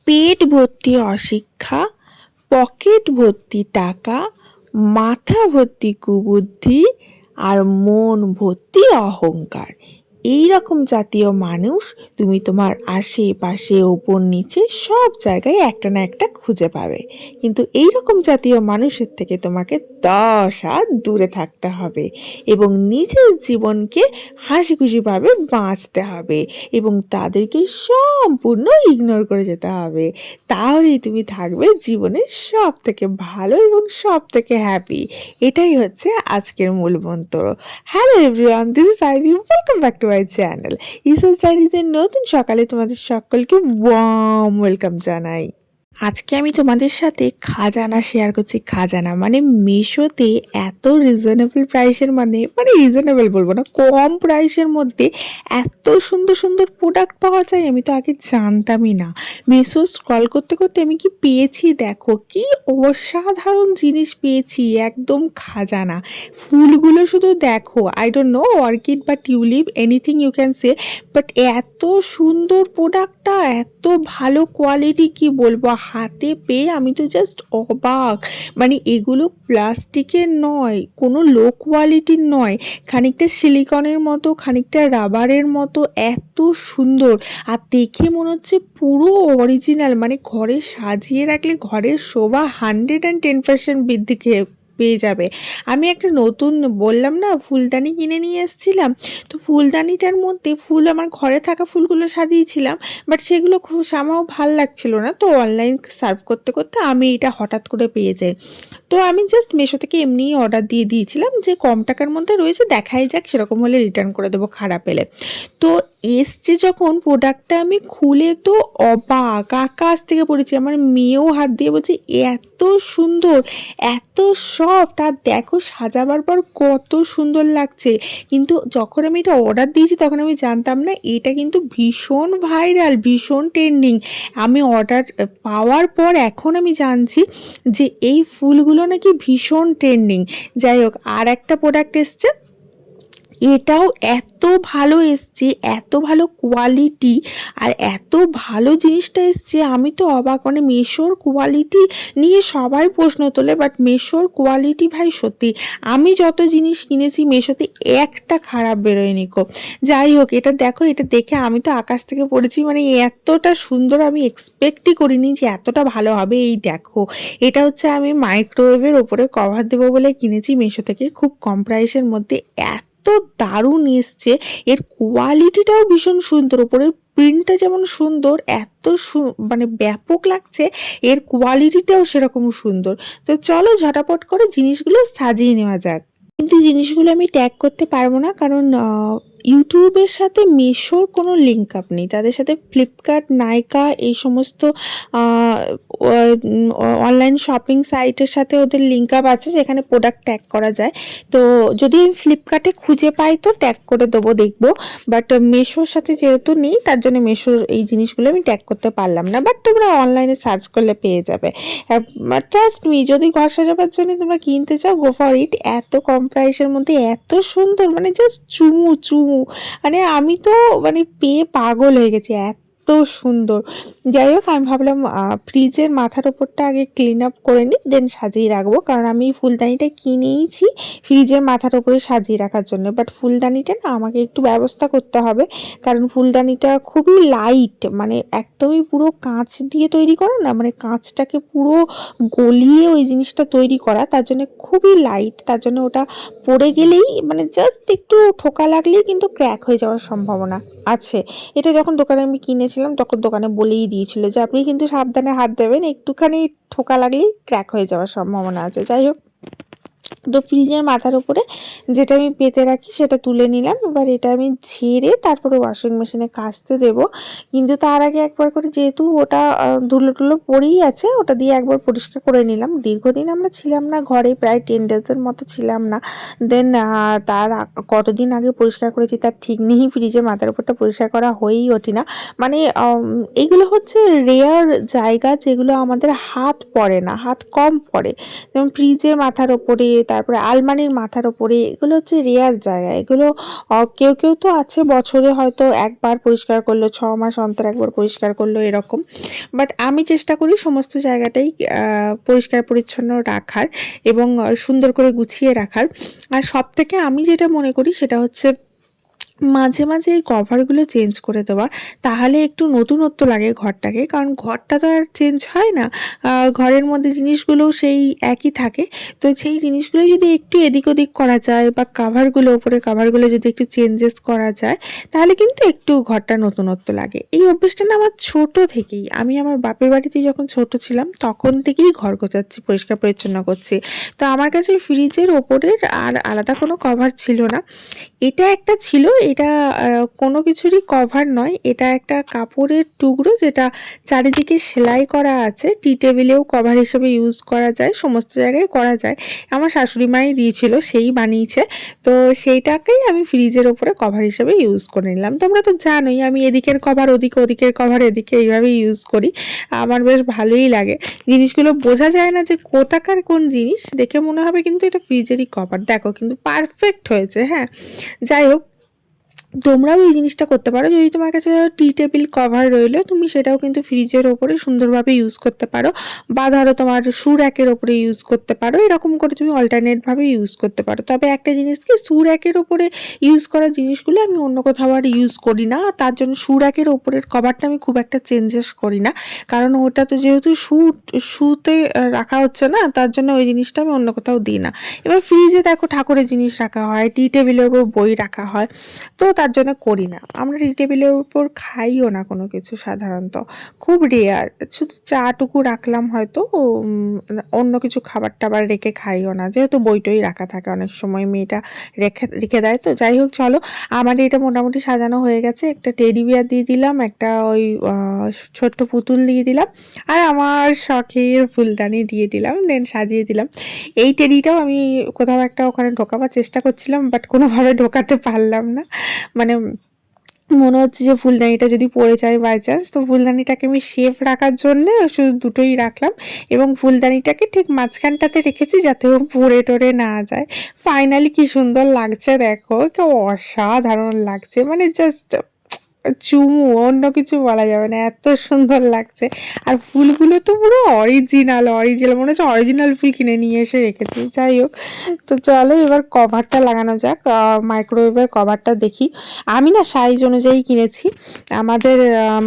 পেট ভর্তি অশিক্ষা, পকেট ভর্তি টাকা, মাথা ভর্তি কুবুদ্ধি আর মন ভর্তি অহংকার। এই রকম জাতীয় মানুষ তুমি তোমার আশেপাশে ওপর নিচে সব জায়গায় একটা না একটা খুঁজে পাবে। কিন্তু এই রকম জাতীয় মানুষের থেকে তোমাকে 10 হাত দূরে থাকতে হবে এবং নিজের জীবনকে হাসি খুশিভাবে বাঁচতে হবে এবং তাদেরকে সম্পূর্ণ ইগনোর করে যেতে হবে। তাহলেই তুমি থাকবে জীবনের সব থেকে ভালো এবং সব থেকে হ্যাপি। এটাই হচ্ছে আজকের মূল মন্ত্র। Hello everyone, this is Ivy, welcome back to my channel ইসা স্টাডিজের নতুন সকালে তোমাদের সকলকে ওয়ার্ম ওয়েলকাম জানাই। আজকে আমি তোমাদের সাথে খাজানা শেয়ার করছি। খাজানা মানে মিশোতে এত রিজনেবল প্রাইসের মানে রিজনেবল বলবো না, কম প্রাইসের মধ্যে এত সুন্দর সুন্দর প্রোডাক্ট পাওয়া যায় আমি তো আগে জানতামই না। মিশো স্ক্রল করতে করতে আমি কি পেয়েছি দেখো, কি অসাধারণ জিনিস পেয়েছি, একদম খাজানা। ফুলগুলো শুধু দেখো, আই ডোন্ট নো অর্কিড বা tulip anything you can say, but এত সুন্দর প্রোডাক্টটা, এত ভালো কোয়ালিটি, কি বলবো, হাতে পেয়ে আমি তো জাস্ট অবাক। মানে এগুলো প্লাস্টিকের নয়, কোনো লো কোয়ালিটির নয়, খানিকটা সিলিকনের মতো, খানিকটা রাবারের মতো, এত সুন্দর। আর দেখে মনে হচ্ছে পুরো অরিজিনাল, মানে ঘরে সাজিয়ে রাখলে ঘরের শোভা 110% বৃদ্ধি পেয়ে যাবে। আমি একটা নতুন বললাম না ফুলদানি কিনে নিয়ে এসেছিলাম, তো ফুলদানিটার মধ্যে ফুল, আমার ঘরে থাকা ফুলগুলো সাজিয়েছিলাম, বাট সেগুলো খুব সামাও ভাল লাগছিল না। তো অনলাইন সার্ভ করতে করতে আমি এটা হঠাৎ করে পেয়ে যাই। তো আমি জাস্ট মিশো থেকে এমনিই অর্ডার দিয়ে দিয়েছিলাম যে কম টাকার মধ্যে রয়েছে, দেখাই যাক, সেরকম হলে রিটার্ন করে দেবো খারাপ এলে। তো এসছে যখন প্রোডাক্টটা আমি খুলে তো অবাক, আকাশ থেকে পড়েছি। আমার মেয়েও হাত দিয়ে বলছে এত সুন্দর, এত সফট, আর দেখো সাজাবার পর কত সুন্দর লাগছে। কিন্তু যখন আমি এটা অর্ডার দিয়েছি তখন আমি জানতাম না এটা কিন্তু ভীষণ ভাইরাল, ভীষণ ট্রেন্ডিং। আমি অর্ডার পাওয়ার পর এখন আমি জানছি যে এই ফুলগুলো নাকি ভীষণ ট্রেন্ডিং। যাই হোক, আর একটা প্রোডাক্ট এসছে, এটাও এত ভালো এসছে, এত ভালো কোয়ালিটি, আর এত ভালো জিনিসটা এসছে, আমি তো অবাক। মানে মিশোর কোয়ালিটি নিয়ে সবাই প্রশ্ন তোলে, বাট মিশোর কোয়ালিটি ভাই সত্যি, আমি যত জিনিস কিনেছি মিশোতে একটা খারাপ বেরোয়নি কো। যাই হোক, এটা দেখো, এটা দেখে আমি তো আকাশ থেকে পড়েছি। মানে এতটা সুন্দর আমি এক্সপেক্টই করিনি যে এতটা ভালো হবে। এই দেখো, এটা হচ্ছে আমি মাইক্রোওয়েভের ওপরে কভার দেবো বলে কিনেছি মিশো থেকে, খুব কম প্রাইসের মধ্যে। এত দারুণ এসছে, এর কোয়ালিটিটাও ভীষণ সুন্দর, ওপরের প্রিন্টটা যেমন সুন্দর, এত মানে ব্যাপক লাগছে, এর কোয়ালিটিটাও সেরকম সুন্দর। তো চলো ঝটাপট করে জিনিসগুলো সাজিয়ে নেওয়া যাক। কিন্তু জিনিসগুলো আমি ট্যাগ করতে পারবো না, কারণ ইউটিউবের সাথে মিশোর কোনো লিঙ্ক আপ নেই, তাদের সাথে ফ্লিপকার্ট, নাইকা এই সমস্ত অনলাইন শপিং সাইটের সাথে ওদের লিঙ্ক আপ আছে, যেখানে প্রোডাক্ট ট্যাগ করা যায়। তো যদি আমি ফ্লিপকার্টে খুঁজে পাই তো ট্যাগ করে দেবো, দেখবো। বাট মিশোর সাথে যেহেতু নেই, তার জন্য মিশোর এই জিনিসগুলো আমি ট্যাগ করতে পারলাম না। বাট তোমরা অনলাইনে সার্চ করলে পেয়ে যাবে। ট্রাস্ট মি, যদি ঘর সাজাবার জন্য তোমরা কিনতে চাও, গো ফর ইট। এত কম প্রাইসের মধ্যে এত সুন্দর, মানে জাস্ট চুমু চুমু, মানে আমি তো মানে পেয়ে পাগল হয়ে গেছি, এত সুন্দর। যাই হোক, আমি ভাবলাম ফ্রিজের মাথার ওপরটা আগে ক্লিন আপ করে নিই, দেন সাজিয়ে রাখবো, কারণ আমি ফুলদানিটা কিনেইছি ফ্রিজের মাথার ওপরে সাজিয়ে রাখার জন্য। বাট ফুলদানিটা না আমাকে একটু ব্যবস্থা করতে হবে, কারণ ফুলদানিটা খুবই লাইট, মানে একদমই পুরো কাঁচ দিয়ে তৈরি করা না, মানে কাঁচটাকে পুরো গলিয়ে ওই জিনিসটা তৈরি করা, তার জন্য খুবই লাইট। তার জন্য ওটা পড়ে গেলেই, মানে জাস্ট একটু ঠোকা লাগলেই কিন্তু ক্র্যাক হয়ে যাওয়ার সম্ভাবনা আছে। এটা যখন দোকানে আমি কিনেছিলাম তখন দোকানে বলেই দিয়েছিল যে আপনি কিন্তু সাবধানে হাত দেবেন, একটুখানি ঠোকা লাগলেই ক্র্যাক হয়ে যাওয়ার সম্ভাবনা আছে। যাই হোক, তো ফ্রিজের মাথার উপরে যেটা আমি পেতে রাখি সেটা তুলে নিলাম। এবার এটা আমি ঝেড়ে তারপরে ওয়াশিং মেশিনে কাচতে দেবো। কিন্তু তার আগে একবার করে, যেহেতু ওটা ধুলো টুলো পড়েই আছে, ওটা দিয়ে একবার পরিষ্কার করে নিলাম। দীর্ঘদিন আমরা ছিলাম না ঘরে, প্রায় 10 ডেজের মতো ছিলাম না। দেন তার কতদিন আগে পরিষ্কার করেছি তার ঠিক নেই, ফ্রিজের মাথার উপরটা পরিষ্কার করা হয়েই ওঠে না। মানে এগুলো হচ্ছে রেয়ার জায়গা যেগুলো আমাদের হাত পড়ে না, হাত কম পড়ে, যেমন ফ্রিজের মাথার ওপরে, তারপরে আলমারির মাথার ওপরে, এগুলো হচ্ছে রেয়ার জায়গা। এগুলো কেউ কেউ তো আছে বছরে হয়তো একবার পরিষ্কার করলো, 6 মাস অন্তর একবার পরিষ্কার করলো এরকম। বাট আমি চেষ্টা করি সমস্ত জায়গাটাই পরিষ্কার পরিচ্ছন্ন রাখার এবং সুন্দর করে গুছিয়ে রাখার। আর সবথেকে আমি যেটা মনে করি সেটা হচ্ছে মাঝে মাঝে এই কভারগুলো চেঞ্জ করে দেওয়া, তাহলে একটু নতুনত্ব লাগে ঘরটাকে, কারণ ঘরটা তো আর চেঞ্জ হয় না, ঘরের মধ্যে জিনিসগুলোও সেই একই থাকে। তো সেই জিনিসগুলো যদি একটু এদিক ওদিক করা যায় বা কাভারগুলো ওপরে কাভারগুলো যদি একটু চেঞ্জেস করা যায়, তাহলে কিন্তু একটু ঘরটা নতুনত্ব লাগে। এই অভ্যেসটা না আমার ছোট থেকেই, আমি আমার বাপের বাড়িতে যখন ছোট ছিলাম তখন থেকেই ঘর গোছাচ্ছি, পরিষ্কার পরিচ্ছন্ন করছি। তো আমার কাছে ফ্রিজের ওপরের আর আলাদা কোনো কভার ছিল না। এটা একটা ছিল, এটা কোনো কিছুরই কভার নয়, এটা একটা কাপড়ের টুকরো যেটা চারিদিকে সেলাই করা আছে। টি টেবিলেও কভার হিসেবে ইউজ করা যায়, সমস্ত জায়গায় করা যায়। আমার শাশুড়ি মাই দিয়েছিল, সেই বানিয়েছে। তো সেইটাকেই আমি ফ্রিজের ওপরে কভার হিসেবে ইউজ করে নিলাম। তোমরা তো জানোই আমি এদিকের কভার ওদিকে, ওদিকের কভার এদিকে, এইভাবেই ইউজ করি। আমার বেশ ভালোই লাগে। জিনিসগুলো বোঝা যায় না যে কোথাকার কোন জিনিস, দেখে মনে হবে কিন্তু এটা ফ্রিজেরই কভার। দেখো কিন্তু পারফেক্ট হয়েছে। হ্যাঁ, যাই হোক, তোমরাও এই জিনিসটা করতে পারো। যদি তোমার কাছে টি টেবিল কভার রইলো, তুমি সেটাও কিন্তু ফ্রিজের ওপরে সুন্দরভাবে ইউজ করতে পারো, বা ধরো তোমার শু র্যাকের ওপরে ইউজ করতে পারো। এরকম করে তুমি অল্টারনেটভাবে ইউজ করতে পারো। তবে একটা জিনিস কি, শু র্যাকের ওপরে ইউজ করা জিনিসগুলো আমি অন্য কোথাও আর ইউজ করি না, তার জন্য শু র্যাকের ওপরের কভারটা আমি খুব একটা চেঞ্জেস করি না, কারণ ওটা তো যেহেতু শুতে রাখা হচ্ছে না, তার জন্য ওই জিনিসটা আমি অন্য কোথাও দিই না। এবার ফ্রিজে দেখো ঠাকুরের জিনিস রাখা হয়, টি টেবিলের ওপর বই রাখা হয়, তো তার জন্য করি না। আমরা টি টেবিলের উপর খাইও না কোনো কিছু সাধারণত, খুব রেয়ার। শুধু চাটুকু রাখলাম হয়তো, অন্য কিছু খাবার টাবার রেখে খাইও না, যেহেতু বইটই রাখা থাকে অনেক সময়, মেয়েটা রেখে রেখে দেয়। তো যাই হোক, চলো, আমার এটা মোটামুটি সাজানো হয়ে গেছে। একটা টেডি বিয়ার দিয়ে দিলাম, একটা ওই ছোট্ট পুতুল দিয়ে দিলাম, আর আমার শখের ফুলদানি দিয়ে দিলাম, দেন সাজিয়ে দিলাম। এই টেডিটাও আমি কোথাও একটা ওখানে ঢোকাবার চেষ্টা করছিলাম, বাট কোনোভাবে ঢোকাতে পারলাম না। মানে মনে হচ্ছে যে ফুলদানিটা যদি পড়ে যায় বাই চান্স, তো ফুলদানিটাকে আমি সেফ রাখার জন্য শুধু দুটোই রাখলাম, এবং ফুলদানিটাকে ঠিক মাঝখানটাতে রেখেছি যাতে ও পড়ে টরে না যায়। ফাইনালি কি সুন্দর লাগছে দেখো, কি অসাধারণ লাগছে, মানে জাস্ট চুমু, অন্য কিছু বলা যাবে না, এত সুন্দর লাগছে। আর ফুলগুলো তো পুরো অরিজিনাল অরিজিনাল, মনে হচ্ছে অরিজিনাল ফুল কিনে নিয়ে এসে রেখেছি। যাই হোক, তো চলো এবার কভারটা লাগানো যাক। মাইক্রোওয়েভের কভারটা দেখি। আমি না সাইজ অনুযায়ী কিনেছি। আমাদের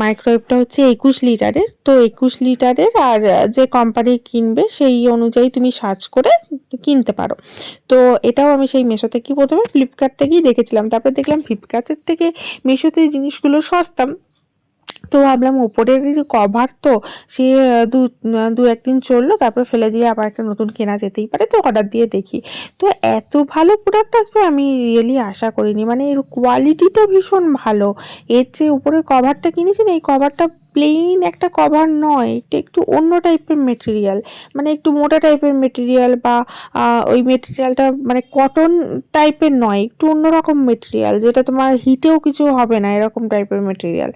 মাইক্রোওয়েভটা হচ্ছে 21 লিটারের, তো 21 লিটারের, আর যে কোম্পানি কিনবে সেই অনুযায়ী তুমি সার্চ করে কিনতে পারো। তো এটাও আমি সেই মেশো থেকে, প্রথমে ফ্লিপকার্ট থেকেই দেখেছিলাম, তারপরে দেখলাম ফ্লিপকার্টের থেকে মিশোতে জিনিসগুলো সস্তা। তো ভাবলাম ওপরের কভার তো, সে দু একদিন চললো, তারপর ফেলে দিয়ে আবার একটা নতুন কেনা যেতেই পারে, তো অর্ডার দিয়ে দেখি। তো এত ভালো প্রোডাক্ট আসবে আমি রিয়েলি আশা করিনি, মানে এর কোয়ালিটিটা ভীষণ ভালো। এর যে উপরের কভারটা কিনেছি না, এই কভারটা প্লেন একটা কভার নয়, এটা একটু অন্য টাইপের মেটেরিয়াল, মানে একটু মোটা টাইপের মেটেরিয়াল, বা ওই মেটেরিয়ালটা মানে কটন টাইপের নয়, একটু অন্যরকম মেটেরিয়াল, যেটা তোমার হিটেও কিছু হবে না, এরকম টাইপের মেটেরিয়াল।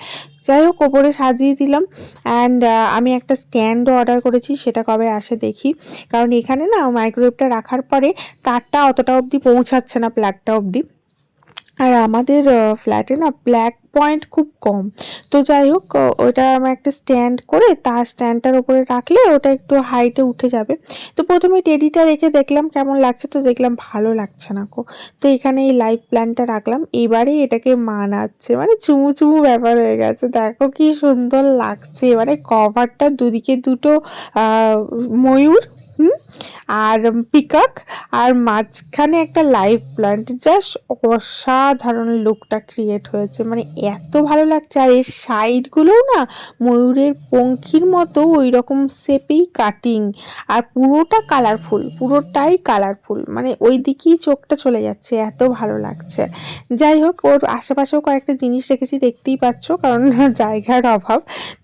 যাই হোক, ওপরে সাজিয়ে দিলাম। অ্যান্ড আমি একটা স্ট্যান্ডও অর্ডার করেছি, সেটা কবে আসে দেখি, কারণ এখানে না মাইক্রোওয়েভটা রাখার পরে তারটা অতটা অবধি পৌঁছাচ্ছে না, প্লাগটা অবধি। আর আমাদের ফ্ল্যাটে না প্লাগ পয়েন্ট খুব কম। তো যাই হোক, ওটা আমার একটা স্ট্যান্ড করে, তার স্ট্যান্ডটার উপরে রাখলে ওটা একটু হাইটে উঠে যাবে। তো প্রথমে টেডিটা রেখে দেখলাম কেমন লাগছে, তো দেখলাম ভালো লাগছে না কো। তো এখানে এই লাইভ প্ল্যান্টটা রাখলাম, এবারে এটাকে মানাচ্ছে, মানে চুমু চুমু ব্যাপার হয়ে গেছে। দেখো কি সুন্দর লাগছে, মানে কভারটা দুদিকে দুটো ময়ূর, আর পিকক, আর মাঝখানে একটা লাইভ প্ল্যান্ট, জাস্ট অসাধারণ লুকটা ক্রিয়েট হয়েছে, মানে এত ভালো লাগছে। আর এর সাইডগুলোও না ময়ূরের পঙ্খির মতো ওই রকম শেপেই কাটিং, আর পুরোটা কালারফুল, পুরোটাই কালারফুল, মানে ওই দিকেই চোখটা চলে যাচ্ছে, এত ভালো লাগছে। যাই হোক, ওর আশেপাশেও কয়েকটা জিনিস রেখেছি, দেখতেই পাচ্ছ, কারণ জায়গার অভাব।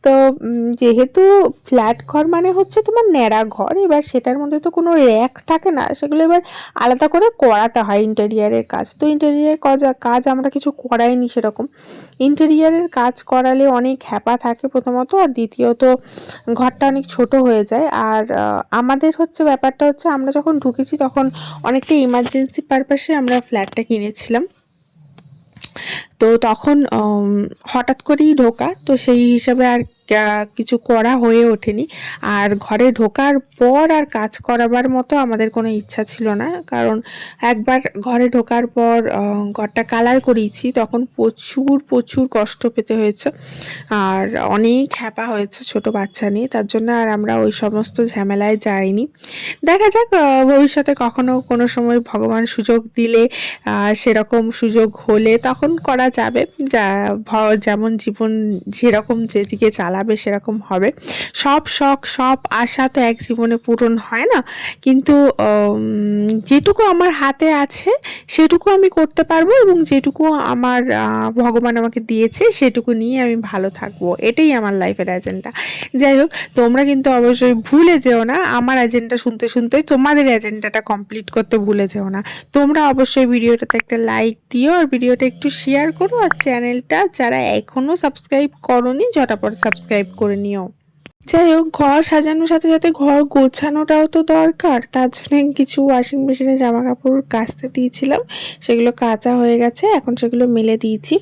তো যেহেতু ফ্ল্যাট ঘর মানে হচ্ছে তোমার ন্যাড়া ঘর, এবার সেটার মধ্যে তো কোনো র্যাক থাকে না, সেগুলো এবার আলাদা করে করাতে হয় ইন্টেরিয়ারের কাজ। তো ইন্টেরিয়ারের কাজ আমরা কিছু করাইনি সেরকম। ইন্টেরিয়ারের কাজ করালে অনেক হ্যাপা থাকে প্রথমত, আর দ্বিতীয়ত ঘরটা অনেক ছোট হয়ে যায়। আর আমাদের হচ্ছে ব্যাপারটা হচ্ছে আমরা যখন ঢুকেছি তখন অনেকটা ইমার্জেন্সি পারপাসে আমরা ফ্ল্যাটটা কিনেছিলাম। তো তখন হঠাৎ করেই ঢোকা, তো সেই হিসাবে আর কিছু করা হয়ে ওঠেনি। আর ঘরে ঢোকার পর আর কাজ করাবার মতো আমাদের কোনো ইচ্ছা ছিল না, কারণ একবার ঘরে ঢোকার পর ঘরটা কালার করিয়েছি, তখন প্রচুর প্রচুর কষ্ট পেতে হয়েছে আর অনেক হ্যাপা হয়েছে ছোট বাচ্চা নিয়ে। তার জন্য আর আমরা ওই সমস্ত ঝামেলায় যাইনি। দেখা যাক ভবিষ্যতে কখনো কোনো সময় ভগবান সুযোগ দিলে, সেরকম সুযোগ হলে তখন করা যাবে। যেমন জীবন যেরকম যেদিকে চালাবে সেরকম হবে। সব শখ সব আশা তো এক জীবনে পূরণ হয় না, কিন্তু যেটুকু আমার হাতে আছে সেটুকু আমি করতে পারবো, এবং যেটুকু আমার ভগবান আমাকে দিয়েছে সেটুকু নিয়ে আমি ভালো থাকবো। এটাই আমার লাইফের এজেন্ডা। যাই হোক, তোমরা কিন্তু অবশ্যই ভুলে যেও না আমার এজেন্ডা শুনতে শুনতে তোমাদের এজেন্ডাটা কমপ্লিট করতে ভুলে যেও না। তোমরা অবশ্যই ভিডিওটাতে একটা লাইক দিও, আর ভিডিওটা একটু শেয়ার করো, আর চ্যানেলটা যারা এখনও সাবস্ক্রাইব করোনি ঝটাপট সাবস্ক্রাইব করে নিও। যাই হোক, ঘর সাজানোর সাথে সাথে ঘর গোছানোটাও তো দরকার। তার জন্য কিছু ওয়াশিং মেশিনে জামা কাপড় কাচতে দিয়েছিলাম, সেগুলো কাচা হয়ে গেছে, এখন সেগুলো মেলে দিয়েছি।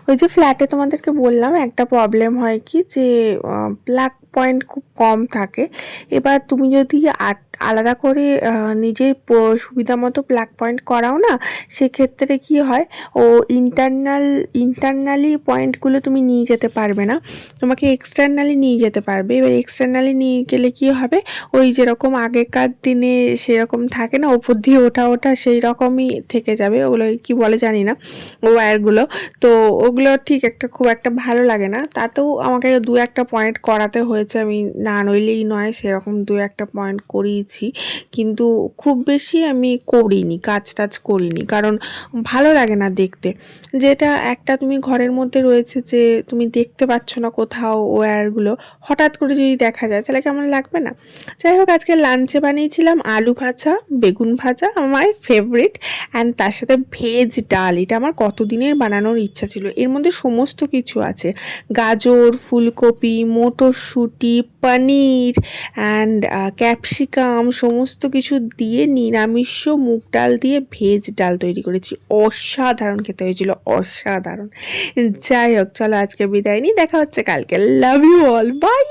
ওই যে ফ্ল্যাটে তোমাদেরকে বললাম একটা প্রবলেম হয় কি, যে প্লাগ পয়েন্ট খুব কম থাকে। এবার তুমি যদি আলাদা করে নিজের সুবিধা মতো প্লাগ পয়েন্ট করাও না, সেক্ষেত্রে কি হয়, ও ইন্টারনালি পয়েন্টগুলো তুমি নিয়ে যেতে পারবে না, তোমাকে এক্সটার্নালি নিয়ে যেতে পারবে। এবার এক্সটার্নালি নিয়ে গেলে কি হবে, ওই যেরকম আগেকার দিনে সেরকম থাকে না, ওপর দিয়ে ওঠা সেই রকমই থেকে যাবে। ওগুলো কি বলে জানি না, ওয়্যারগুলো। তো ওগুলো ঠিক খুব একটা ভালো লাগে না। তাতেও আমাকে 2-1টা পয়েন্ট করাতে হয়েছে, আমি না নইলেই নয় সেরকম 2-1টা পয়েন্ট করিয়েছি, কিন্তু খুব বেশি আমি করিনি, কাজ করিনি, কারণ ভালো লাগে না দেখতে। যেটা একটা তুমি ঘরের মধ্যে রয়েছে, যে তুমি দেখতে পাচ্ছ না কোথাও ওয়্যারগুলো, হঠাৎ করে যদি দেখা যায় তাহলে কেমন লাগবে না। যাই হোক, আজকে লাঞ্চে বানিয়েছিলাম আলু ভাজা, বেগুন ভাজা, আমার ফেভারিট, অ্যান্ড তার সাথে ভেজ ডাল। এটা আমার কতদিনের বানানোর ইচ্ছা ছিল। এর মধ্যে সমস্ত কিছু আছে, গাজর, ফুলকপি, মটরশুঁটি, পনির অ্যান্ড ক্যাপসিকাম, সমস্ত কিছু দিয়ে নিরামিষ মুগ ডাল দিয়ে ভেজ ডাল তৈরি করেছি। অসাধারণ খেতে হয়েছিল, অসাধারণ। যাই হোক, চলো আজকে বিদায় নিই, দেখা হচ্ছে কালকে। Love you all, by.